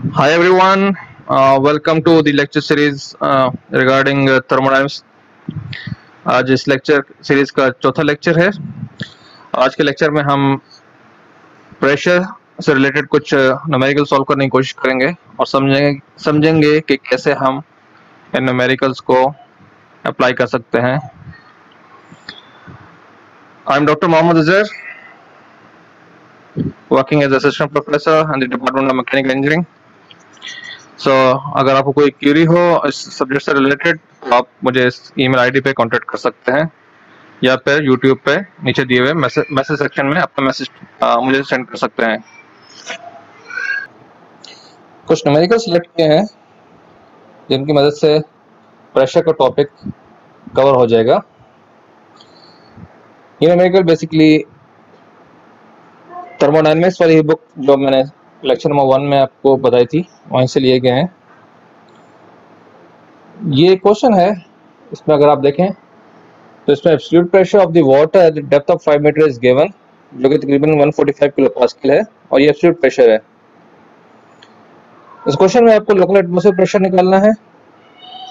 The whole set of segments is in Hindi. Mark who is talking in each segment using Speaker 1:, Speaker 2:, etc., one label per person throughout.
Speaker 1: Hi everyone, welcome to the lecture series regarding thermodynamics. आज इस लेक्चर सीरीज का चौथा लेक्चर है। आज के लेक्चर में हम प्रेशर से रिलेटेड कुछ न्यूमेरिकल सॉल्व करने की कोशिश करेंगे और समझेंगे कि कैसे हम इन न्यूमेरिकल्स को अप्लाई कर सकते हैं। I am doctor Mohammad Azhar, working as assistant professor in the department of mechanical engineering. अगर आपको कोई क्यूरी हो इस सब्जेक्ट से रिलेटेड तो आप मुझे इस ईमेल आईडी पे कांटेक्ट कर सकते हैं या फिर यूट्यूब पे नीचे दिए हुए मैसेज सेक्शन में अपना मैसेज मुझे सेंड कर सकते हैं। कुछ न्यूमेरिकल सिलेक्ट किए हैं जिनकी मदद से प्रेशर का टॉपिक कवर हो जाएगा। ये न्यूमेरिकल बेसिकली थर्मोडायनेमिक्स वाली बुक जो मैंने लेक्चर नंबर 1 में आपको बताई थी वहीं से लिए गए हैं। ये क्वेश्चन है, इसमें अगर आप देखें तो इसमें absolute pressure of the water at the depth of 5 metre is given, जो कि तकरीबन 145 किलो पास्कल है और ये एब्सोल्यूट प्रेशर है। इस क्वेश्चन में आपको लोकल एटमॉस्फेयर प्रेशर निकालना है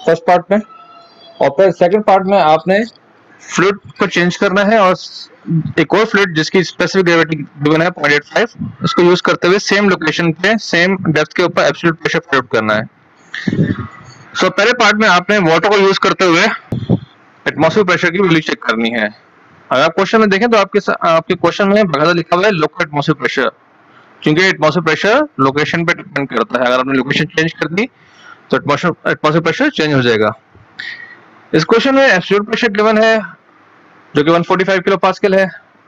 Speaker 1: फर्स्ट पार्ट में, और फिर सेकंड पार्ट में आपने फ्लूइड को चेंज करना है और एक और फ्लूइड जिसकी स्पेसिफिक ग्रेविटी गिवन है 0.85, उसको यूज करते हुए सेम लोकेशन पे सेम डेप्थ के ऊपर एब्सोल्यूट प्रेशर फाइंड आउट करना है। सो पहले पार्ट में आपने वाटर को यूज करते हुए एटमॉस्फेयर प्रेशर की वैल्यू चेक करनी है। अगर आप क्वेश्चन में देखें तो आपके क्वेश्चन में बकायदा लिखा हुआ है लोकल एटमॉस्फेयर प्रेशर, क्योंकि एटमॉस्फेयर प्रेशर लोकेशन पे डिपेंड करता है। अगर आपने लोकेशन चेंज कर दी तो एटमॉस्फेयर प्रेशर चेंज हो जाएगा। इस क्वेश्चन में एब्सोल्यूट प्रेशर गिवन है जो कि 145 किलो पास्कल है,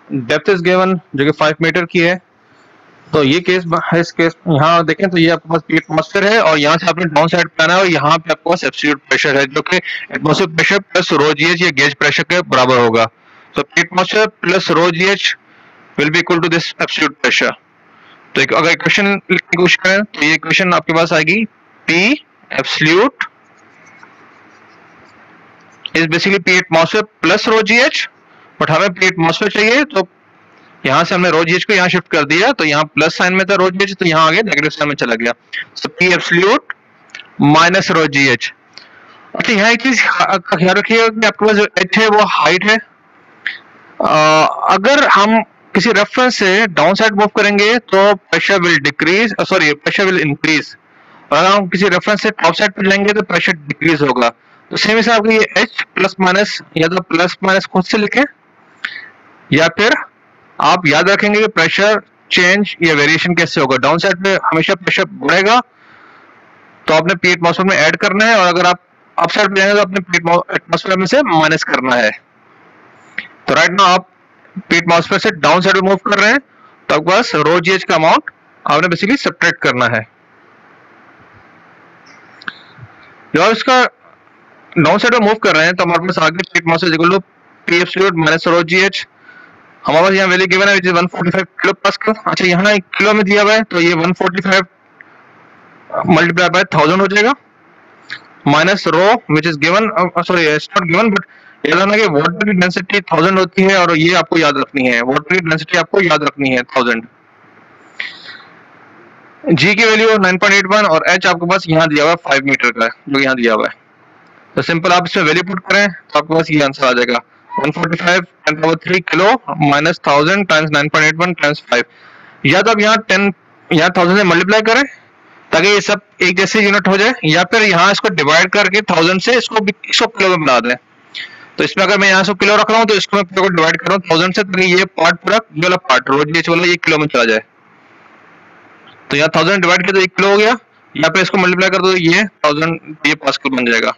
Speaker 1: डेप्थ इज गिवन जो कि 5 मीटर की है। तो ये केस है, इस केस यहाँ देखें तो ये आपके पास पी एटमॉस्फेयर है और यहाँ से आपने डाउन साइड पे आना है और यहाँ पे आपके पास एब्सोल्यूट प्रेशर है जो कि atmosphere pressure plus rho G H या गेज प्रेशर के बराबर होगा। तो P atmosphere plus rho G H will be equal to this absolute pressure. तो अगर इक्वेशन लिखने की कोशिश करें तो ये इक्वेशन आपके पास आएगी P absolute is basically P atmosphere plus rho GH, but हमें पी एटमॉस्फेयर चाहिए तो यहाँ से हमने रो जीएच को यहाँ शिफ्ट कर दिया, तो यहाँ प्लस साइन में था रो जीएच तो यहाँ आगे नेगेटिव साइन में चला गया। So P absolute minus rho GH. अच्छा, यहाँ एक चीज का ख्याल रखिएगा कि आपके पास जो एच है वो हाइट है। अगर हम किसी रेफरेंस से डाउन साइड मूव करेंगे तो pressure will decrease, sorry pressure will increase, और अगर हम किसी रेफरेंस से टॉप साइड पर जाएंगे तो प्रेशर डिक्रीज होगा। तो सेम हिसाब से ये एच प्लस माइनस या तो प्लस माइनस खुद से लिखें या फिर आप याद रखेंगे कि प्रेशर चेंज या वेरिएशन कैसे होगा। डाउन साइड पे हमेशा प्रेशर बढ़ेगा तो आपने पी एटमॉस्फेयर में ऐड करना है, और अगर आप अप साइड पे जाएंगे तो आपने पी एटमॉस्फेयर में से माइनस करना है। तो राइट नाउ आप पी एटमॉस्फेयर से डाउन साइड में मूव कर रहे हैं तो आपके पास रो जीएच का अमाउंट आपने बेसिकली सब्ट्रैक्ट करना है। जब इसका डाउन साइड में मूव कर रहे हैं तो हमारे पास आगे P atmosphere equal to P absolute minus rho G H. हमारे पास यहाँ वैल्यू गिवन है विच इज 145 किलो पास्कल। अच्छा, यहाँ एक किलो में दिया हुआ है तो ये 145 मल्टीप्लाई बाय 1000 हो जाएगा, minus rho which is given, sorry it's not given, but याद रखना कि वाटर की डेंसिटी 1000 होती है और ये आपको याद रखनी है, वाटर की डेंसिटी आपको याद रखनी है 1000। जी की वैल्यू 9.81 और एच आपके पास यहाँ दिया हुआ है 5 मीटर का जो यहाँ दिया हुआ है। तो सिंपल आप इसमें वैल्यू पुट करें तो आपके पास ये आंसर आ जाएगा 145 10 power 3 kilo minus 1000 times 9.81 times 5। या तो आप यहाँ 1000 से मल्टीप्लाई करें ताकि ये सब एक जैसे यूनिट हो जाए, या फिर यहाँ इसको डिवाइड करके 1000 से इसको किलो में बना दें। तो इसमें अगर मैं यहाँ से किलो रख रहा हूँ तो इसको मैं पूरा डिवाइड कर रहा हूँ 1000 से, ताकि ये पार्ट पूरा ये वाला पार्ट रो जीएच वाला ये किलो में चला जाए। तो यहाँ 1000 डिवाइड किया तो 1 किलो हो गया, या फिर इसको मल्टीप्लाई कर दो तो ये 1000 ये पास्कल बन जाएगा।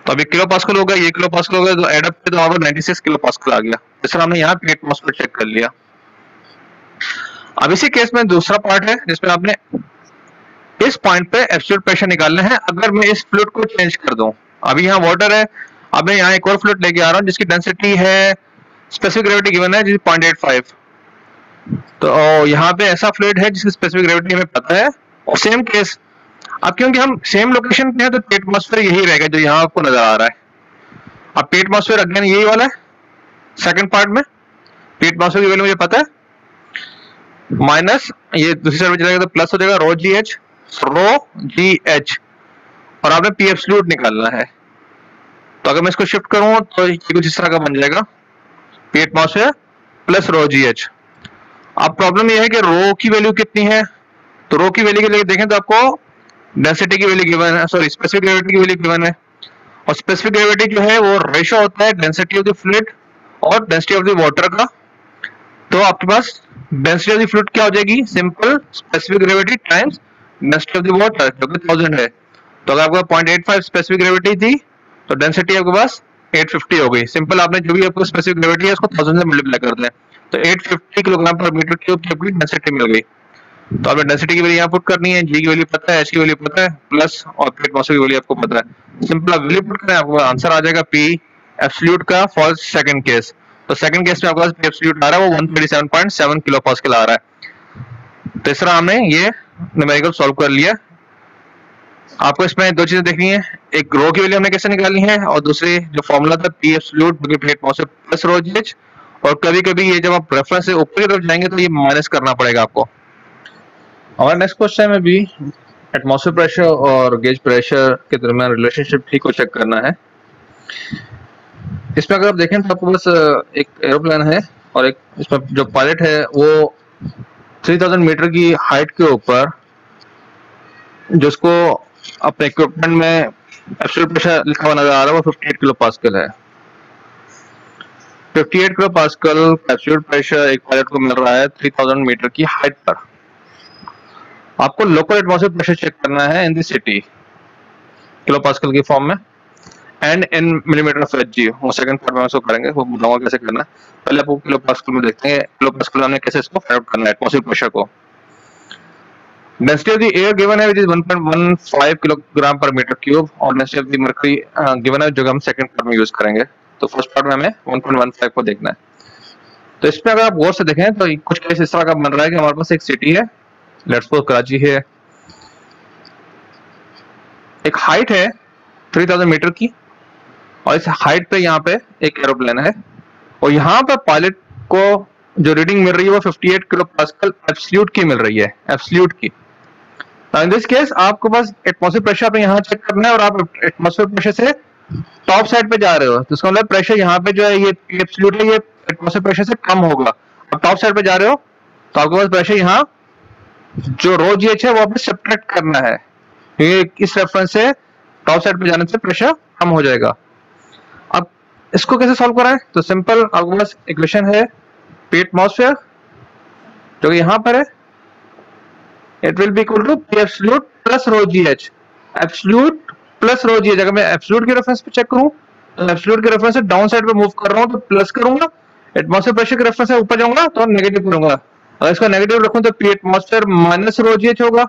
Speaker 1: तो अभी किलो पास्कल होगा, ये किलो पास्कल होगा, तो एड अप किया तो वहां पर 96 किलो पास्कल आ गया। इस तरह हमने यहाँ पी एटमॉस्फेयर चेक कर लिया। अब इसी केस में दूसरा पार्ट है जिसमें आपने इस पॉइंट पे एब्सोल्यूट प्रेशर निकालना है। अगर मैं इस फ्लूइड को चेंज कर दूं, अभी यहाँ वाटर है, अब मैं यहाँ एक और फ्लूइड लेके आ रहा हूँ जिसकी डेंसिटी है, स्पेसिफिक ग्रेविटी गिवन है 0.85। तो यहाँ पे ऐसा फ्लूइड है जिसकी स्पेसिफिक ग्रेविटी हमें पता है, और सेम केस अब क्योंकि हम सेम लोकेशन पे हैं तो पी एटमॉस्फेयर यही रहेगा जो यहाँ आपको नजर आ रहा है। अब पी एटमॉस्फेयर अगेन यही वाला है सेकंड पार्ट में, पी एटमॉस्फेयर की वैल्यू मुझे पता है, माइनस ये दूसरी साइड में चलेगा तो प्लस हो जाएगा रो जीएच रो जी एच, और आपने पी एब्सोल्यूट निकालना है। तो अगर मैं इसको शिफ्ट करूं तो ये कुछ इस तरह का बन जाएगा, P atmosphere plus rho G H. अब प्रॉब्लम ये है कि रो की वैल्यू कितनी है, तो रो की वैल्यू के लिए देखें तो आपको डेंसिटी की वैल्यू गिवन है, सॉरी स्पेसिफिक ग्रेविटी की वैल्यू गिवन है, और स्पेसिफिक ग्रेविटी जो है वो रेशो होता है डेंसिटी ऑफ द फ्लूइड और डेंसिटी ऑफ द वाटर का। तो आपके पास डेंसिटी ऑफ द फ्लूइड क्या हो जाएगी, simple specific gravity times density of the water जो कि 1000 है। तो अगर आपका 0.85 स्पेसिफिक ग्रेविटी थी तो डेंसिटी आपके पास 850 हो गई। सिंपल आपने जो भी आपको स्पेसिफिक ग्रेविटी है उसको 1000 से मल्टीप्लाई कर दें, तो 850 किलोग्राम पर मीटर क्यूब की आपकी डेंसिटी मिल गई। तो आपने डेंसिटी की वैल्यू यहाँ पुट करनी है, जी की वैल्यू पता है, एच की वैल्यू पता है, प्लस और पी एटमॉस्फेयर की वैल्यू आपको पता है। सिंपल आप वैल्यू पुट करें, आपको आंसर आ जाएगा पी एब्सोल्यूट का फॉर सेकंड केस। तो सेकंड केस में आपके पास पी एब्सोल्यूट आ रहा है वो 137.7 किलो पास्कल आ रहा है। तीसरा हमने ये न्यूमेरिकल सॉल्व कर लिया। आपको इसमें दो चीजें देखनी है, एक रो की वैल्यू हमने कैसे निकालनी है, और दूसरी जो फॉर्मूला था P absolute P atmosphere plus rho G H. और कभी कभी ये जब आप रेफरेंस से ऊपर की तरफ जाएंगे तो ये माइनस करना पड़ेगा आपको। हमारा नेक्स्ट क्वेश्चन में भी एटमॉस्फेयर प्रेशर और गेज प्रेशर के दरमियान रिलेशनशिप ठीक को चेक करना है। इसमें अगर आप देखें तो आपके पास एक एरोप्लेन है और एक इसमें जो पायलट है वो 3000 मीटर की हाइट के ऊपर जिसको अपने इक्विपमेंट में एब्सोल्यूट प्रेशर लिखा हुआ नजर आ रहा है वो 58 किलो पास्कल है। 58 किलो पास्कल एब्सोल्यूट प्रेशर एक पायलट को मिल रहा है 3000 मीटर की हाइट पर। आपको लोकल एटमॉस्फेयर प्रेशर चेक करना है in the city kilo pascal की फॉर्म में and in millimetre of Hg. वो सेकंड पार्ट में उसको करेंगे, वो बताऊंगा कैसे करना है। पहले आपको किलो पास्कल में देखते हैं किलो पास्कल में हमने कैसे इसको फाइंड आउट करना है एटमॉस्फेयर प्रेशर को। Density of the air given है व्हिच इज 1.15 किलोग्राम पर मीटर क्यूब, और density of the mercury given है जो हम सेकंड पार्ट में यूज करेंगे। तो फर्स्ट पार्ट में हमें 1.15 को देखना है। तो इसमें अगर आप गौर से देखें तो कुछ केस इस तरह का बन रहा है कि हमारे पास एक सिटी है, लेट्स सपोज कराची है, एक हाइट है 3000 मीटर की, और इस हाइट पे यहाँ पे एक एरोप्लेन है, और यहाँ पे पायलट को जो रीडिंग मिल रही है वो 58 किलो पास्कल एब्सोल्यूट की मिल रही है, एब्सोल्यूट की। इन दिस केस आपके पास एटमॉस्फेयर प्रेशर पे यहाँ चेक करना है, और आप एटमॉस्फेयर प्रेशर से टॉप साइड पे जा रहे हो, तो इसका मतलब प्रेशर यहाँ पे जो है ये एब्सोल्यूट है, ये एटमॉस्फेयर प्रेशर से कम होगा। अब टॉप साइड पे जा रहे हो तो आपके पास प्रेशर यहाँ जो रो जी एच है वो आपने सब्ट्रैक्ट करना है, क्योंकि इस रेफरेंस से टॉप साइड पे जाने से प्रेशर कम हो जाएगा। अब इसको कैसे सॉल्व कराएं, तो सिंपल आपके पास इक्वेशन है पी एटमॉस्फेयर जो कि यहाँ पर है, it will be equal to P absolute plus rho G H. Absolute plus rho G H, अगर मैं एब्सोल्यूट के रेफरेंस पे चेक करूं तो एब्सोल्यूट के रेफरेंस से डाउन साइड पे मूव कर रहा हूं तो प्लस करूंगा, एटमॉस्फेयर प्रेशर के रेफरेंस से ऊपर जाऊंगा तो नेगेटिव करूंगा। अगर इसका नेगेटिव रखूं तो P atmosphere minus rho G H होगा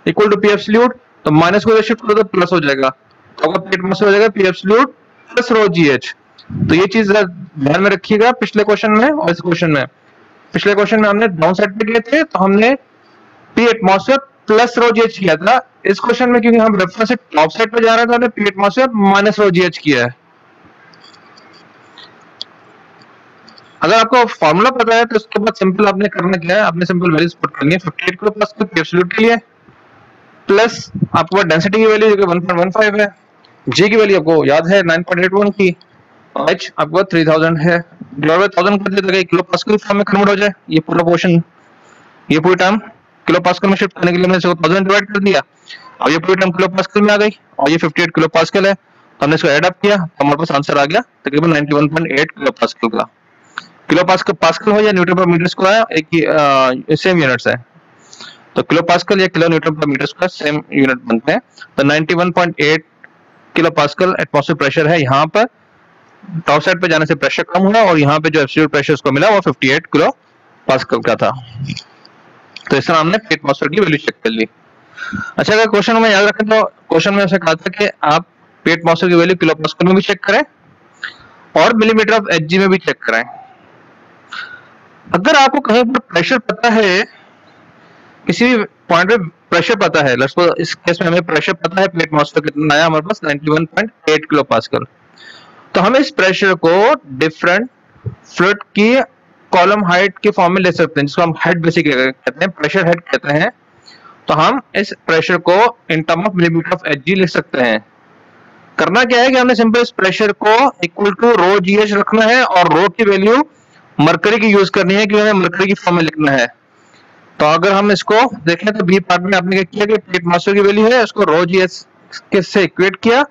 Speaker 1: इक्वल टू पी एब्सोल्यूट, तो माइनस को शिफ्ट करो तो प्लस हो जाएगा, तो आपका पी एटमॉस्फेयर हो जाएगा P absolute plus rho G H. तो ये चीज ध्यान में रखिएगा पिछले क्वेश्चन में और इस क्वेश्चन में। पिछले क्वेश्चन में हमने डाउन साइड पे गए थे तो हमने P atmosphere plus rho G H किया था। इस क्वेश्चन में क्योंकि हम रेफरेंस से टॉप साइड पे जा रहे हैं तो हमने P atmosphere minus rho G H किया है। अगर आपको फॉर्मूला पता है तो उसके बाद सिंपल आपने करना क्या है, आपने सिंपल वैल्यूज पुट करनी है 58 किलो पास्कल पी एब्सोल्यूट के लिए, प्लस आपके पास डेंसिटी की वैल्यू जो कि 1.15 है, जी की वैल्यू आपको याद है 9.81 की, एच आपको 3000 है, डिवाइड बाय 1000 कर दिया ताकि किलो पास्कल फॉर्म में कन्वर्ट हो जाए। ये पूरा पोर्शन, ये पूरी टर्म किलो पास्कल में शिफ्ट करने के लिए मैंने इसको 1000 डिवाइड कर दिया, और ये पूरी टर्म किलो पास्कल में आ गई, और ये 58 किलो पास्कल है, तो हमने इसको ऐड अप किया तो हमारे पास आंसर आ गया तकरीबन 91.8 किलो पास्कल का। किलो पास्कल हो या न्यूटन पर मीटर स्क्वायर एक ही सेम यूनिट्स है, तो किलो पास्कल या किलो न्यूटन पर मीटर स्क्वायर सेम यूनिट बनते हैं। तो 91.8 किलो पास्कल एटमॉस्फेयर प्रेशर है यहाँ पर, टॉप साइड पे जाने से प्रेशर कम हुआ, और यहाँ पे जो एब्सोल्यूट प्रेशर उसको मिला वो 58 किलो पास्कल का था। तो इस तरह हमने एटमॉस्फेयर की वैल्यू चेक कर ली। अच्छा, अगर क्वेश्चन में याद रखें तो क्वेश्चन में ऐसा कहा था कि आप एटमॉस्फेयर की वैल्यू किलो पास्कल में भी चेक करें और मिलीमीटर ऑफ एचजी में भी चेक करें। अगर आपको कहीं पर प्रेशर पता है, किसी भी पॉइंट पे प्रेशर पता है, लेट्स सपोज इस केस में हमें प्रेशर पता है एटमॉस्फेयर कितना आया हमारे पास 91.8 किलो पास्कल, तो हम इस प्रेशर को डिफरेंट फ्लूइड की कॉलम हाइट के फॉर्म में ले सकते हैं, जिसको हम हेड बेसिक कहते हैं, प्रेशर हेड कहते हैं। तो हम इस प्रेशर को in term of millimetre of Hg लिख सकते हैं। करना क्या है कि हमने सिंपल इस प्रेशर को इक्वल टू रो GH रखना है और रो की वैल्यू मरकरी की यूज करनी है, क्योंकि हमें मरकरी की फॉर्म में लिखना है। तो अगर हम इसको देखें तो बी पार्ट में आपने क्या किया कि प्लेट मास की वैल्यू है, उसको रो GH के से इक्वेट किया,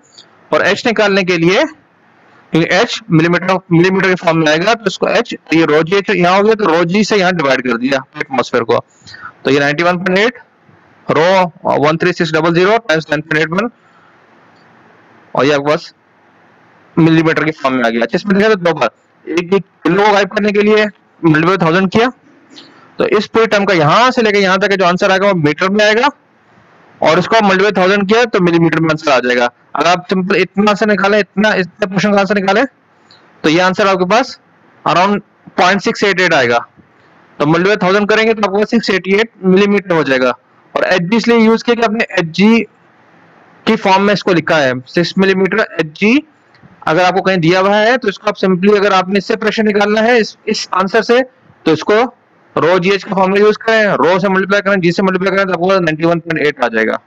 Speaker 1: और H निकालने के लिए क्योंकि H मिलीमीटर के फॉर्म में आएगा, तो इसको H, ये रो GH यहाँ हो गया, तो रो G से यहाँ डिवाइड कर दिया एटमॉस्फेयर को। तो ये 91.8 रो 13600 टाइम्स 9.81 और ये आपके पास मिलीमीटर की फॉर्म में आ गया। अच्छा, इसमें देखा तो दो बार, एक किलो को गायब करने के लिए मल्टीप्लाई 1000 किया, तो इस पूरी टर्म का यहां से लेकर यहां तक जो आंसर आएगा वो मीटर में आएगा, और इसको मल्टीप्लाई 1000 किया तो मिलीमीटर में आंसर आ जाएगा। अगर आप सिंपल इतना से निकालें, इतना पोर्शन का आंसर निकालें, तो ये आंसर आपके पास अराउंड 0.688 आएगा। तो मल्टीप्लाई 1000 करेंगे तो आपको 688 मिलीमीटर हो जाएगा। और Hg इसलिए यूज किया कि आपने Hg की फॉर्म में इसको लिखा है 6 मिलीमीटर Hg। अगर आपको कहीं दिया हुआ है तो इसको आप सिंपली, अगर आपने इससे प्रेशर निकालना है इस आंसर से, तो इसको रो GH का फॉर्मूला यूज करें, रो से मल्टीप्लाई करें, जी से मल्टीप्लाई करें, तो आपको 91.8 आ जाएगा।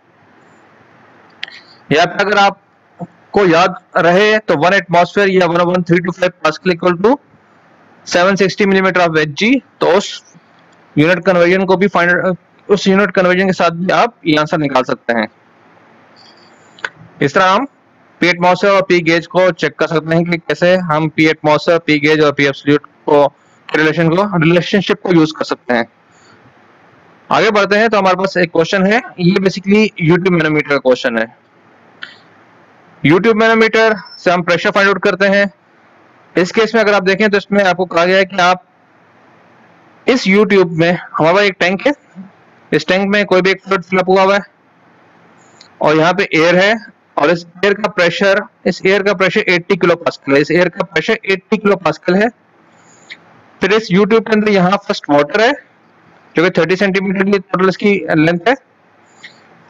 Speaker 1: या फिर अगर आपको याद रहे तो 1 एटमॉस्फेयर या 11325 pascal equal to 760 millimetre of Hg, तो उस यूनिट कन्वर्जन को भी उस यूनिट कन्वर्जन के साथ भी आप ये आंसर निकाल सकते हैं। इस तरह हम पी एटमॉस्फेयर और पी गेज को चेक कर सकते हैं कि कैसे हम पी एटमॉस्फेयर, पी गेज और पी एब्सोल्यूट को रिलेशनशिप को यूज कर सकते हैं। आगे बढ़ते हैं तो हमारे पास एक क्वेश्चन है, ये बेसिकली यूट्यूब मैनोमीटर का क्वेश्चन है। यूट्यूब मैनोमीटर से हम प्रेशर फाइंड आउट करते हैं। इस केस में अगर आप देखें तो इसमें आपको कहा गया है कि आप इस यूट्यूब में, हमारा एक टैंक है, इस टैंक में कोई भी एक फ्लूइड फिलअप हुआ हुआ है और यहाँ पे एयर है, और इस एयर का प्रेशर 80 किलो पास्कल है। इस एयर का प्रेशर 80 किलो पास्कल है। फिर इस यूट्यूब के अंदर यहाँ फर्स्ट वाटर है जो कि 30 सेंटीमीटर की टोटल इसकी लेंथ है।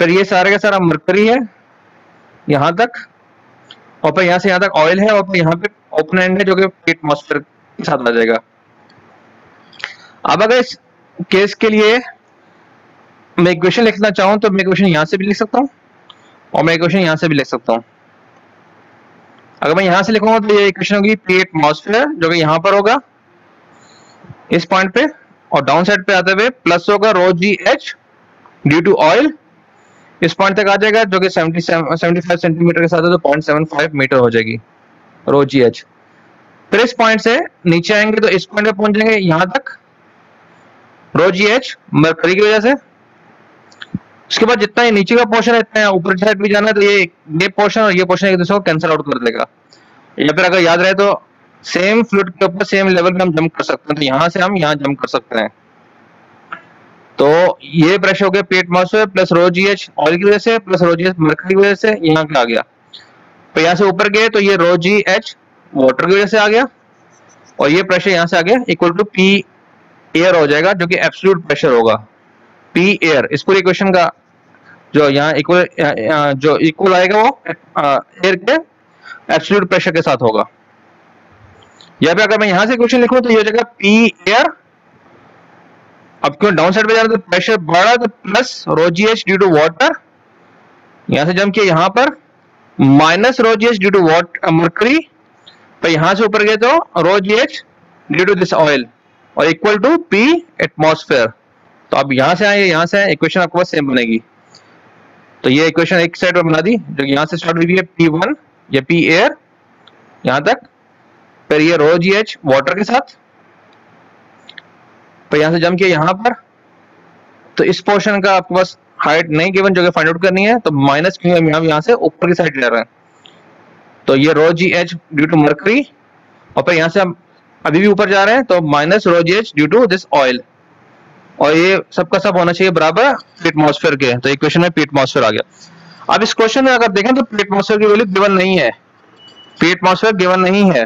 Speaker 1: फिर ये सारे का सारा मरकरी है यहाँ तक, और फिर यहाँ से यहाँ तक ऑयल है, और फिर यहाँ पे ओपन एंड है जो कि एटमॉस्फेयर के साथ आ जाएगा। अब अगर इस केस के लिए मैं इक्वेशन लिखना चाहूँ तो मैं इक्वेशन यहाँ से भी लिख सकता हूँ और मैं इक्वेशन यहाँ से भी लिख सकता हूँ। अगर मैं यहाँ से लिखूंगा तो ये इक्वेशन होगी पी एटमॉस्फेयर जो कि यहाँ पर होगा इस पॉइंट पे, और डाउन साइड पे आते हुए प्लस होगा रो GH ड्यू टू ऑयल, इस पॉइंट तक आ जाएगा जो कि 75 सेंटीमीटर के साथ है, तो 0.75 मीटर हो जाएगी रो GH। फिर इस पॉइंट से नीचे आएंगे तो इस पॉइंट पे पहुंच जाएंगे यहाँ तक रो GH मरकरी की वजह से। उसके बाद जितना ये नीचे का पोर्शन है इतना ऊपर साइड भी जाना है, तो ये पोर्शन और ये पोर्शन एक दूसरे को कैंसिल आउट कर देगा। या फिर अगर याद रहे तो सेम फ्लूइड के ऊपर सेम लेवल पे हम जंप कर सकते हैं, तो यहाँ से हम यहाँ जंप कर सकते हैं। तो ये प्रेशर हो गया P atmosphere plus rho GH oil की वजह से प्लस रो GH मरकरी की वजह से यहाँ पे आ गया। तो यहाँ से ऊपर गए तो ये रो GH वाटर की वजह से आ गया, और ये प्रेशर यहाँ से आ गया इक्वल टू पी एयर हो जाएगा जो कि एब्सोल्यूट प्रेशर होगा पी एयर। इस पूरी इक्वेशन का जो यहाँ इक्वल आएगा वो एयर के एब्सोल्यूट प्रेशर के साथ होगा। या फिर अगर मैं यहाँ से इक्वेशन लिखूं तो ये हो जाएगा पी एयर, अब क्यों डाउन साइड पे जा रहा है तो प्रेशर बढ़ा तो plus rho GH due to water, यहाँ से जंप किया यहाँ पर minus rho GH due to water mercury, तो यहाँ से ऊपर गए तो rho GH due to this oil और इक्वल टू पी एटमॉस्फेयर। तो अब यहाँ से आए यहाँ से आए इक्वेशन आपके पास सेम बनेगी। तो ये इक्वेशन एक साइड पर बना दी जो यहाँ से स्टार्ट हुई है P1 या P एयर यहाँ तक, फिर ये रो GH वाटर के साथ, फिर यहाँ से जंप किया यहाँ पर, तो इस पोर्शन का आपके पास हाइट नहीं गिवन जो कि फाइंड आउट करनी है, तो माइनस क्योंकि हम यहाँ से ऊपर की साइड ले रहे हैं, तो ये रो GH ड्यू टू मरकरी, और फिर यहाँ से हम अभी भी ऊपर जा रहे हैं तो minus rho GH due to this oil, और ये सबका सब होना चाहिए बराबर पी एटमॉस्फेयर के। तो इक्वेशन में पी एटमॉस्फेयर आ गया। अब इस क्वेश्चन में अगर देखें तो पी एटमॉस्फेयर की वैल्यू गिवन नहीं है, पी एटमॉस्फेयर गिवन नहीं है,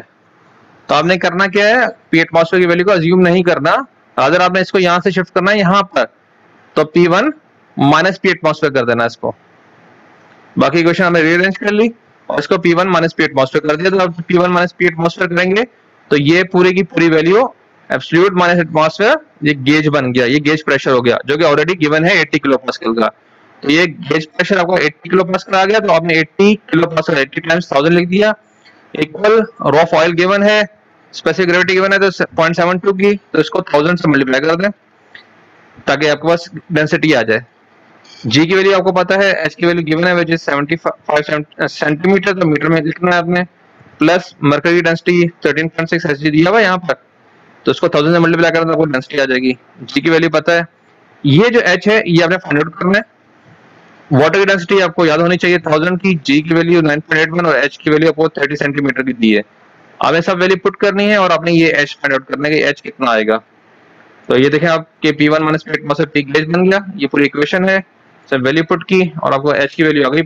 Speaker 1: तो आपने करना क्या है, पी एटमॉस्फेयर की वैल्यू को अज्यूम नहीं करना। अगर आपने इसको यहाँ से शिफ्ट करना है यहाँ पर, तो P1 माइनस पी एटमॉस्फेयर कर देना इसको। बाकी इक्वेशन हमने रीअरेंज कर ली और इसको P1 माइनस पी एटमॉस्फेयर कर दिया। तो अब P1 माइनस पी एटमॉस्फेयर करेंगे तो ये पूरी की पूरी वैल्यू एब्सोल्यूट माइनस एटमॉस्फेयर, ये गेज बन गया, ये गेज प्रेशर हो गया जो कि ऑलरेडी गिवन है 80 किलो पास्कल का। तो ये गेज प्रेशर आपको 80 किलो पास्कल आ गया, तो आपने 80 किलो पास्कल 80 टाइम्स 1000 लिख दिया, इक्वल रॉफ ऑयल गिवन है, स्पेसिफिक ग्रेविटी गिवन है तो 0.72 की, तो इसको 1000 से मल्टीप्लाई कर दें ताकि आपके पास डेंसिटी आ जाए। जी की वैल्यू आपको पता है, एच की वैल्यू गिवन है विच इज 75 सेंटीमीटर, तो मीटर में लिखना है आपने, plus mercury density 13.6 H G दिया हुआ है यहाँ पर, तो उसको 1000 से मल्टीप्लाई करें तो आपको डेंसिटी आ जाएगी। जी की वैल्यू पता है, ये जो एच है ये आपने फाइंड आउट करना है। वाटर की डेंसिटी आपको याद होनी चाहिए 1000 की, जी की वैल्यू 9.81 और एच की वैल्यू आपको 30 सेंटीमीटर की दी है। आपने सब वैल्यू पुट करनी है और आपने ये एच फाइंड आउट करना है कि एच कितना आएगा। तो ये देखें आपके P1 माइनस P मतलब पी गेज बन गया, ये पूरी इक्वेशन है, सब वैल्यू पुट की और आपको एच की वैल्यू आ गई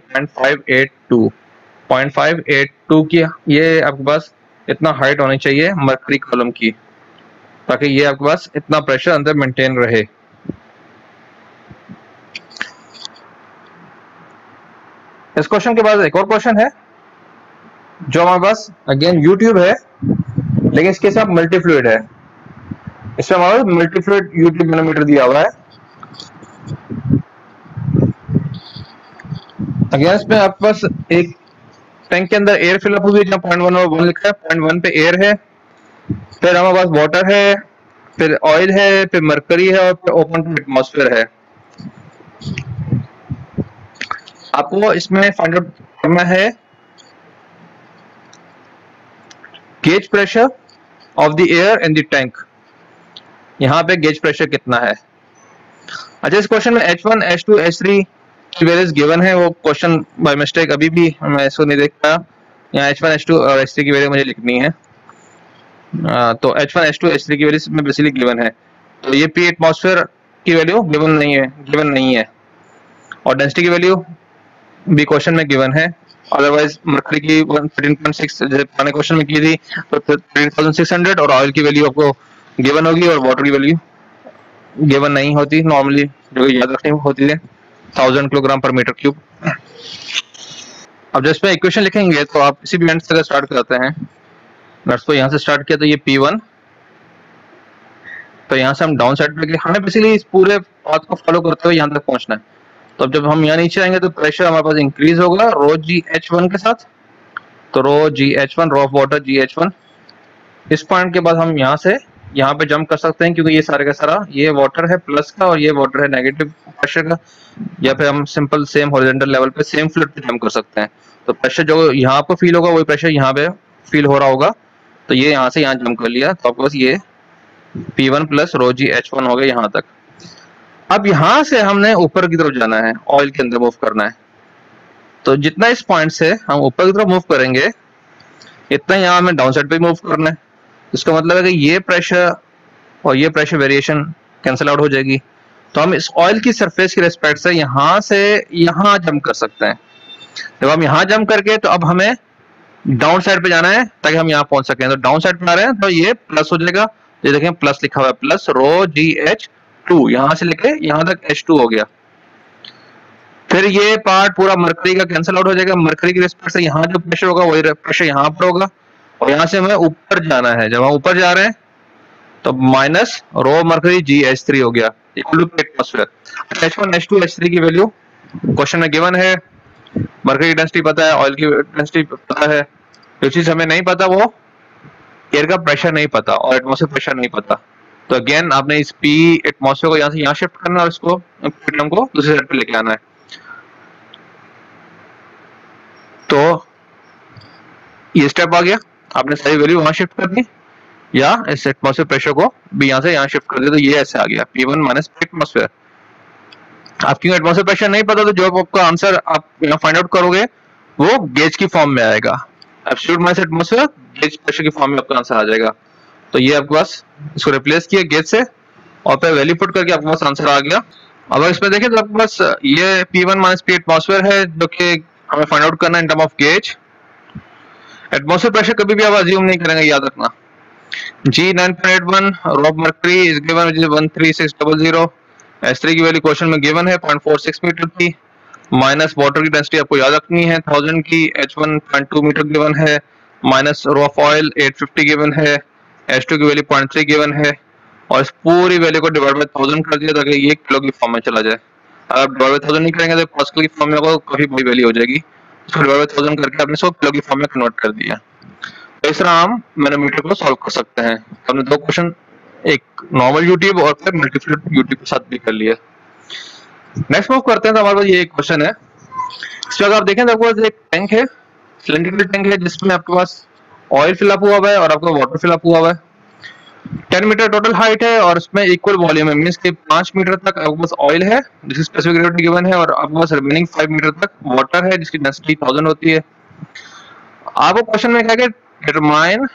Speaker 1: 0.582 की। ये आपके पास इतना हाइट होनी चाहिए मरकरी कॉलम की ताकि ये आपके पास इतना प्रेशर अंदर मेंटेन रहे। इस क्वेश्चन के बाद एक और क्वेश्चन है जो हमारे पास अगेन यूट्यूब है, लेकिन इसके साथ मल्टी फ्लूइड है। इसमें हमारे मल्टी फ्लूइड यूट्यूब मैनोमीटर दिया हुआ है। अगेन इसमें आपके पास एक टैंक के अंदर एयर फिलअप हुई है जहाँ 0.1 और 1 लिखा है, 0.1 पे एयर है, फिर हमारे पास वाटर है, फिर ऑयल है, फिर मरकरी है और फिर ओपन टू एटमॉस्फेयर है। आपको इसमें फाइंड आउट करना है gauge pressure of the air in the tank. यहाँ पे गेज प्रेशर कितना है। अच्छा, इस क्वेश्चन में H1, H2, H3 की वैल्यूज गिवन है, वो क्वेश्चन बाय मिस्टेक अभी भी मैं इसको नहीं देख पाया। यहाँ H1, H2 और H3 की वैल्यू मुझे लिखनी है। तो H1, H2, H3 की वैल्यू में बेसिकली गिवन है, तो ये P एटमॉस्फेयर की वैल्यू गिवन नहीं है और डेंसिटी की वैल्यू भी क्वेश्चन में गिवन है। अदरवाइज मरकरी की 13.6 जैसे पुराने क्वेश्चन में की थी तो 13,600 और ऑयल की वैल्यू आपको गिवन होगी और वाटर की वैल्यू गिवन नहीं होती नॉर्मली, जो याद रखनी होती है 1000 किलोग्राम पर मीटर क्यूब। अब जब इक्वेशन लिखेंगे तो आप इसी भी एंड से स्टार्ट करते हैं। नट्स को यहाँ से स्टार्ट किया तो ये P1, तो यहाँ से हम डाउन साइड पे हमें बेसिकली इस पूरे पाथ को फॉलो करते हुए यहाँ तक पहुंचना है। तो अब जब हम यहाँ नीचे आएंगे तो प्रेशर हमारे पास इंक्रीज होगा रो GH1 के साथ, तो रो GH1 row of water GH1। इस पॉइंट के बाद हम यहाँ से यहाँ पे जंप कर सकते हैं क्योंकि ये सारे का सारा ये वाटर है प्लस का और ये वाटर है नेगेटिव प्रेशर का, या फिर हम सिंपल सेम हॉरिजॉन्टल लेवल पे सेम फ्लूइड पे जंप कर सकते हैं। तो प्रेशर जो यहाँ पे फील होगा वही प्रेशर यहाँ पे फील हो रहा होगा, तो ये यहाँ से यहाँ जंप कर लिया, तो आपके पास ये P1 प्लस रो GH1 हो गया यहाँ तक। अब यहाँ से हमने ऊपर की तरफ जाना है, ऑयल के अंदर मूव करना है, तो जितना इस पॉइंट से हम ऊपर की तरफ मूव करेंगे इतना यहाँ हमें डाउन साइड पे मूव करना है। इसका मतलब है कि ये प्रेशर और ये प्रेशर वेरिएशन कैंसिल आउट हो जाएगी, तो हम इस ऑयल की सरफेस के रिस्पेक्ट से यहाँ जंप कर सकते हैं। जब हम यहाँ जंप करके तो अब हमें डाउन साइड पे जाना है ताकि हम यहाँ पहुंच सकें। तो डाउन साइड पे आ रहे हैं तो ये प्लस हो जाएगा, ये देखें प्लस लिखा हुआ है, प्लस रो GH2 यहाँ से लेके यहाँ तक H2 हो गया। फिर ये पार्ट पूरा मरकरी का कैंसिल आउट हो जाएगा, मरकरी की रिस्पेक्ट से यहाँ जो प्रेशर होगा वही प्रेशर यहाँ पर होगा और यहाँ से हमें ऊपर जाना है। जब हम ऊपर जा रहे हैं तो माइनस रो मरकरी GH3 हो गया equal to atmosphere. H1, H2, H3 की वैल्यू क्वेश्चन में गिवन है, मरकरी की डेंसिटी पता है, ऑयल की डेंसिटी पता है, जो चीज हमें नहीं पता वो एयर का प्रेशर नहीं पता और एटमॉस्फेयर प्रेशर नहीं पता। तो अगेन आपने इस P एटमॉस्फेयर को यहाँ से यहाँ शिफ्ट करना और इसको टर्म को दूसरी साइड पे लेके आना है। तो ये स्टेप आ गया, आपने सारी वैल्यू वहां शिफ्ट कर दी या इस एटमॉस्फेयर प्रेशर को भी यहाँ से यहाँ शिफ्ट कर दिया, तो ये ऐसे आ गया P1 माइनस एटमॉस्फेयर। आपकी एटमॉस्फेयर प्रेशर नहीं पता तो जो आपका आंसर आप यहाँ फाइंड आउट करोगे वो गेज की फॉर्म में आएगा, absolute minus atmosphere gauge pressure की फॉर्म में आपका आंसर आ जाएगा। तो ये आपके पास इसको रिप्लेस किया गेज से और फिर वैल्यू पुट करके आपके पास आंसर आ गया। अगर इसमें देखें तो आपके पास ये P1 माइनस P एटमॉस्फेयर है जो कि हमें फाइंड आउट करना है in term of gauge. Atmosphere pressure कभी भी आप अज्यूम नहीं करेंगे, याद रखना। G 9.81 rho of mercury is given which is 13600। S3 की वैल्यू क्वेश्चन में गिवन है 0.46 मीटर की, माइनस वाटर की डेंसिटी आपको याद रखनी है 1000 की, H1 0.2 मीटर गिवन है, minus rho of oil 850 given है, H2 की वैल्यू 0.3 गिवन है और इस पूरी वैल्यू को डिवाइड बाय 1000 कर दिया ताकि ये किलो की फॉर्म में चला जाए। अगर आप डिवाइड बाय 1000 नहीं करेंगे तो पास्कल की फॉर्म में होगा, काफी बड़ी वैल्यू हो जाएगी। इसको डिवाइड बाय 1000 करके आपने इसको किलो की फॉर्म में कन्वर्ट कर दिया। तो इस तरह हम मैनोमीटर को सॉल्व कर सकते हैं। हमने दो क्वेश्चन, एक नॉर्मल यूट्यूब और फिर मल्टीफ्लूइड यूट्यूब के साथ भी कर लिया। नेक्स्ट मूव करते हैं तो हमारे पास ये एक क्वेश्चन है। इसमें अगर आप देखें तो आपके पास एक टैंक है, सिलेंड्रिकल टैंक है जिसमें आपके पास ऑयल फिलअप हुआ हुआ है और आपका वाटर फिलअप हुआ हुआ है। 10 मीटर टोटल हाइट है और इसमें इक्वल वॉल्यूम है, मींस कि 5 मीटर तक आपके पास ऑयल है जिसकी स्पेसिफिक ग्रेविटी गिवन है और आपके पास रिमेनिंग 5 मीटर तक वाटर है जिसकी डेंसिटी 1000 होती है। आपको क्वेश्चन में क्या है, determine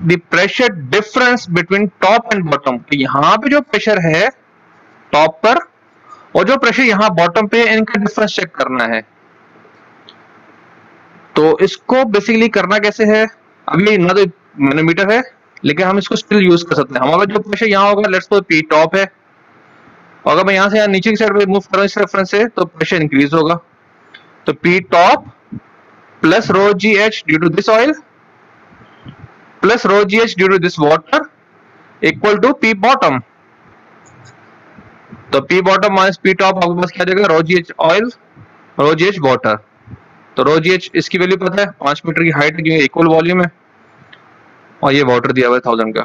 Speaker 1: the pressure difference between top and bottom, कि यहाँ पे जो प्रेशर है टॉप पर और जो प्रेशर यहाँ बॉटम पे है इनका डिफरेंस चेक करना है। तो इसको बेसिकली करना कैसे है, अभी ना तो मैनोमीटर है लेकिन हम इसको स्टिल यूज कर सकते हैं। हमारा जो प्रेशर यहाँ होगा, लेट्स सपोज पी टॉप है, और अगर मैं यहाँ से यहाँ नीचे की साइड पे मूव कर रहा हूँ इस रेफरेंस से तो प्रेशर इंक्रीज होगा। तो P top plus rho G H due to this oil plus rho G H due to this water equal to P bottom. तो P bottom minus P top आपके पास क्या जाएगा, rho G H oil rho G H water. तो रो जी एच इसकी वैल्यू पता है 5 मीटर की हाइट है क्योंकि इक्वल वॉल्यूम है और ये वाटर दिया हुआ है 1000 का।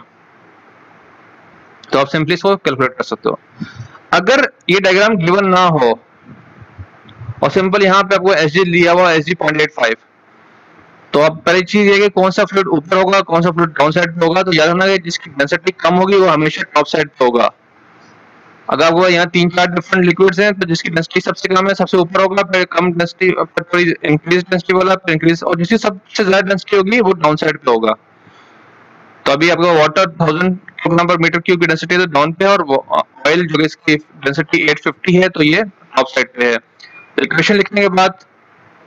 Speaker 1: तो आप सिंपली इसको कैलकुलेट कर सकते हो। अगर ये डायग्राम गिवन ना हो और सिंपल यहाँ पे आपको एस जी लिया हुआ एस जी 0.85, तो अब पहली चीज ये कि कौन सा फ्लूइड ऊपर होगा कौन सा फ्लूइड डाउन साइड पे होगा। तो याद रखना कि जिसकी डेंसिटी कम होगी वो हमेशा टॉप साइड पे होगा। अगर आपको यहाँ 3-4 डिफरेंट लिक्विड्स हैं तो जिसकी डेंसिटी सबसे कम है सबसे ऊपर होगा, फिर कम डेंसिटी, फिर थोड़ी इंक्रीज डेंसिटी वाला, फिर इंक्रीज, और जिसकी सबसे ज्यादा डेंसिटी होगी वो डाउन साइड पे होगा। तो अभी आपका वाटर 1000 किलोग्राम पर मीटर क्यूब की डेंसिटी तो डाउन पे है और ऑयल जो कि इसकी डेंसिटी 850 है तो ये टॉप साइड पे है। तो इक्वेशन लिखने के बाद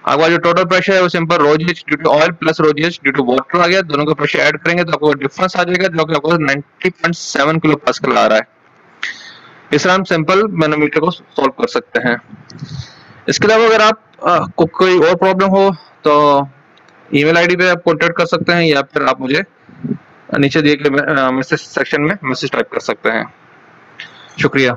Speaker 1: आपका जो टोटल प्रेशर है वो simple rho G H due to oil plus rho G H due to water आ गया। दोनों का प्रेशर ऐड करेंगे तो आपको डिफरेंस आ जाएगा जो कि आपको 90.7 किलो पास्कल आ रहा है। इस तरह हम सिंपल मैनोमीटर को सॉल्व कर सकते हैं। इसके अलावा अगर आप को कोई और प्रॉब्लम हो तो ईमेल आईडी पे आप कांटेक्ट कर सकते हैं या फिर आप मुझे नीचे दिए गए मैसेज सेक्शन में मैसेज टाइप कर सकते हैं। शुक्रिया।